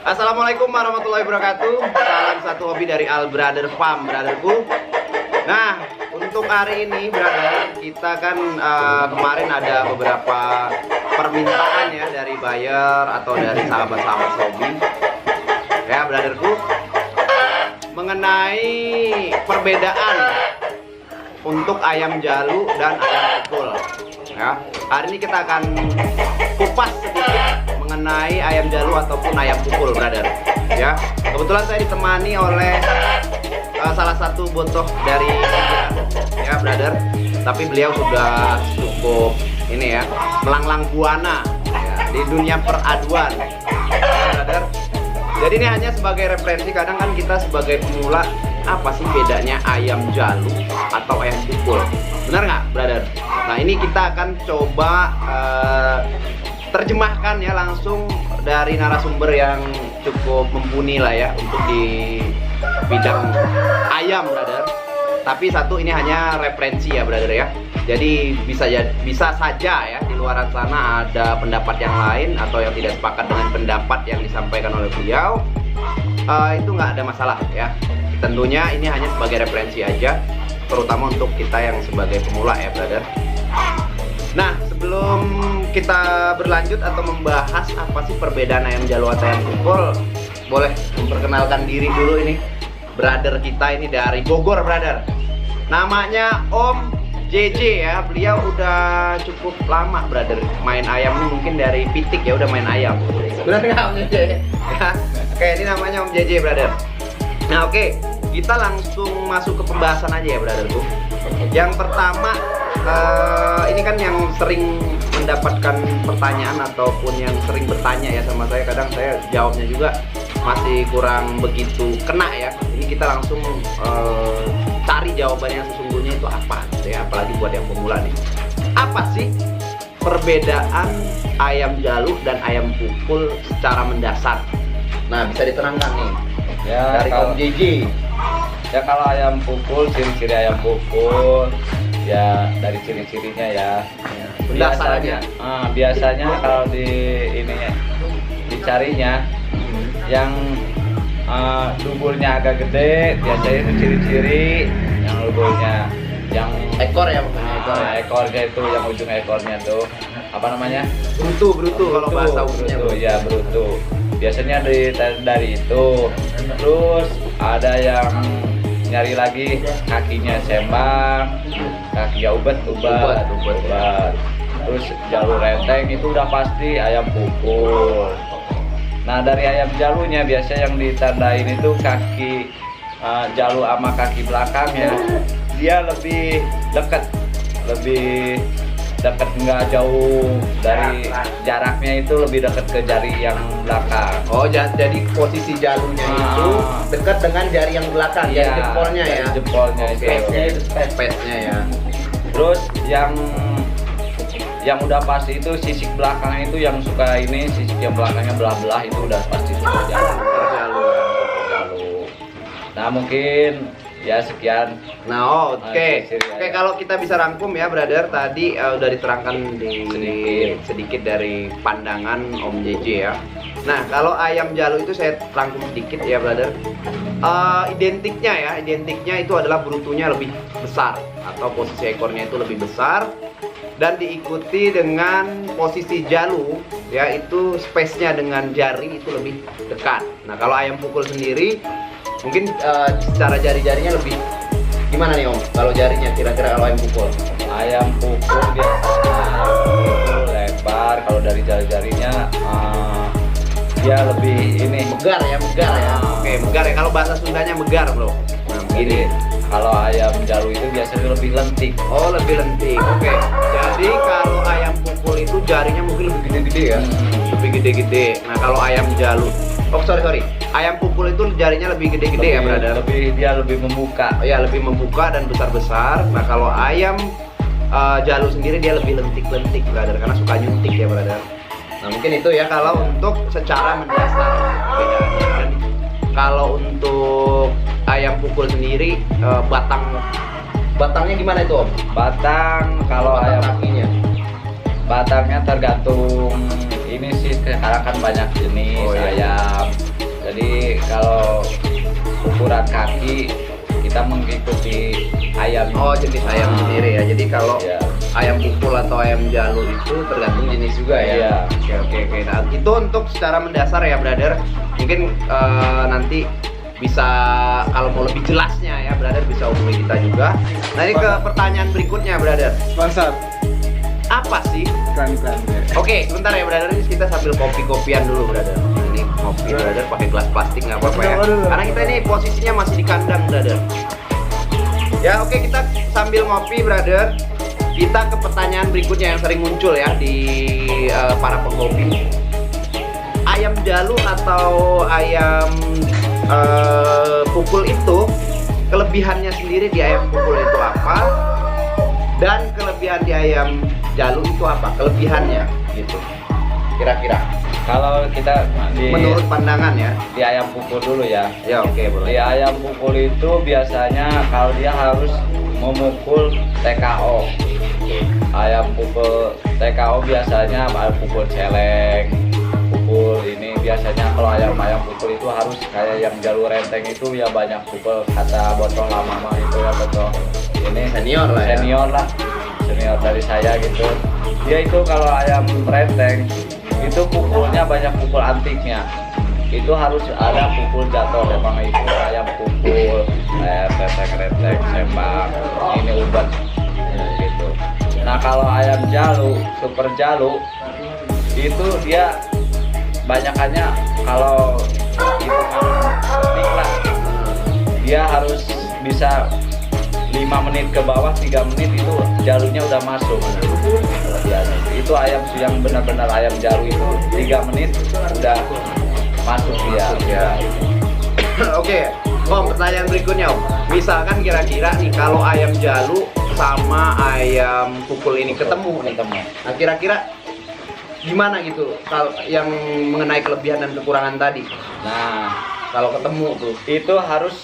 Assalamualaikum warahmatullahi wabarakatuh. Salam satu hobi dari Al Brother Farm, brotherku. Nah, untuk hari ini, brother, kita kan kemarin ada beberapa permintaan ya dari buyer atau dari sahabat-sahabat hobi, ya, brotherku, mengenai perbedaan untuk ayam jalu dan ayam pukul. Ya, hari ini kita akan kupas sedikit mengenai ayam jalu ataupun ayam pukul, brother. Ya, kebetulan saya ditemani oleh salah satu botoh dari India, ya, brother. Tapi beliau sudah cukup ini ya, melanglang buana ya, di dunia peraduan, ya, brother. Jadi ini hanya sebagai referensi. Kadang kan kita sebagai pemula, apa sih bedanya ayam jalu atau ayam pukul? Benar nggak, brother? Nah, ini kita akan coba terjemahkan ya langsung dari narasumber yang cukup mumpuni lah ya untuk di bidang ayam, brother. Tapi satu, ini hanya referensi ya, brother ya. Jadi bisa saja ya di luar sana ada pendapat yang lain atau yang tidak sepakat dengan pendapat yang disampaikan oleh beliau. Itu nggak ada masalah ya. Tentunya ini hanya sebagai referensi aja, terutama untuk kita yang sebagai pemula ya, brother. Nah, sebelum kita berlanjut atau membahas apa sih perbedaan ayam jalu atau ayam pukul, boleh memperkenalkan diri dulu ini. Brother kita ini dari Bogor, brother. Namanya Om JJ ya. Beliau udah cukup lama, brother, main ayam ini, mungkin dari pitik ya udah main ayam. Benar nggak, Om JJ? Ya. Oke, ini namanya Om JJ, brother. Nah, oke, kita langsung masuk ke pembahasan aja ya, brotherku. Yang pertama, ini kan yang sering mendapatkan pertanyaan ataupun yang sering bertanya ya sama saya, kadang saya jawabnya juga masih kurang begitu kena ya. Ini kita langsung cari jawabannya yang sesungguhnya itu apa gitu ya, apalagi buat yang pemula nih. Apa sih perbedaan ayam jalu dan ayam pukul secara mendasar? Nah, bisa diterangkan nih ya, dari Om JJ. Ya, kalau ayam pukul, ciri-ciri ayam pukul ya dari ciri-cirinya ya. Biasanya, biasanya kalau di ininya dicarinya yang dubulnya agak gede, biasanya itu ciri-ciri yang dubulnya, yang ekor ya, maksudnya ekor. Ekornya itu, yang ujung ekornya tuh apa namanya? Brutu kalau bahasa umumnya. Ya, brutu. Biasanya dari itu. Terus ada yang nyari lagi kakinya sembang, kakinya ubat. Terus jalur renteng, itu udah pasti ayam pukul. Nah, dari ayam jalunya biasa yang ditandain itu kaki jalu sama kaki belakangnya, dia lebih dekat, nggak jauh dari jaraknya, itu lebih dekat ke jari yang belakang. Oh, jadi posisi jalunya itu dekat dengan jari yang belakang, ya, jari jempolnya ya. Jempolnya itu. Space-nya ya. Terus yang udah pasti itu sisik belakangnya, itu yang suka ini, sisik yang belakangnya belah-belah, itu udah pasti suka jalu. Nah, mungkin ya sekian. Nah, oke, kalau kita bisa rangkum ya, brother, tadi udah diterangkan sedikit dari pandangan Om JJ ya. Nah, kalau ayam jalu itu saya rangkum sedikit ya, brother. Identiknya itu adalah brutunya lebih besar atau posisi ekornya itu lebih besar, dan diikuti dengan posisi jalu ya, itu space-nya dengan jari itu lebih dekat. Nah, kalau ayam pukul sendiri mungkin secara jari-jarinya lebih gimana nih, Om? Kalau jarinya kira-kira kalau ayam pukul? Ayam pukul biasanya lebar, kalau dari jari-jarinya dia lebih ini megar ya. Oke, megar ya. Kalau bahasa Sundanya megar, bro. Nah, begini. Kalau ayam jalu itu biasanya lebih lentik. Oh, lebih lentik. Oke. Jadi kalau ayam pukul itu jarinya mungkin lebih gede-gede ya. Lebih gede-gede. Nah, kalau ayam jalu, sorry. Ayam pukul itu jarinya lebih gede-gede ya, brother. Dia lebih membuka. Oh ya, lebih membuka dan besar-besar. Nah, kalau ayam jalu sendiri dia lebih lentik-lentik, brother, karena suka nyuntik ya, brother. Nah, mungkin itu ya kalau untuk secara mendasar bedanya. Dan kalau untuk ayam pukul sendiri, batangnya gimana itu, Om? Batang kalau ayam kakinya, batangnya tergantung ini sih, sekarang kan banyak jenis ayam. Jadi kita mengikuti ayam. Oh, jenis ayam sendiri ya. Jadi kalau Ya. ayam pukul atau ayam jalu itu tergantung jenis juga ya. Iya. Oke. Nah, itu untuk secara mendasar ya, brother. Mungkin nanti bisa kalau mau lebih jelasnya ya, brother bisa hubungi kita juga. Nah, ini ke pertanyaan berikutnya, brother. Sponsor. Apa sih? Iklan. Oke, sebentar ya, brother. Ini kita sambil kopi-kopian dulu, brother. Ini kopi, brother, pakai gelas plastik nggak apa-apa ya. Karena kita ini posisinya masih di kandang, brother. Ya, oke, kita sambil ngopi, brother. Kita ke pertanyaan berikutnya yang sering muncul ya di para penghobi. Ayam jalu atau ayam pukul itu, kelebihannya sendiri di ayam pukul itu apa? Dan kelebihan di ayam jalu itu apa? Kelebihannya gitu. Kira-kira. Kalau kita Menurut pandangan ya. di ayam pukul dulu ya. Ya, oke, Di boleh. ayam pukul itu biasanya kalau dia harus memukul TKO. Ayam pukul TKO biasanya ayam pukul celeng, pukul ini biasanya kalau ayam pukul itu harus kayak yang jalur renteng itu ya banyak pukul, kata botol lama itu ya botol ini Senior lah ya. senior dari saya gitu. Dia itu kalau ayam renteng itu pukulnya banyak pukul antiknya. Itu harus ada pukul jatuh, memang itu ayam pukul renteng sembang ini ubat gitu. Nah kalau ayam jalu, super jalu itu dia banyakannya kalau hitungan detik lah, dia harus bisa 5 menit ke bawah, 3 menit itu jalunya udah masuk. Itu ayam yang benar-benar ayam jalu itu 3 menit udah masuk dia. Ya. Oke, Om, pertanyaan berikutnya, Om. Misalkan kira-kira nih kalau ayam jalu sama ayam pukul ini ketemu nih. Nah, kira-kira gimana gitu kalau yang mengenai kelebihan dan kekurangan tadi? Nah Kalau ketemu tuh itu harus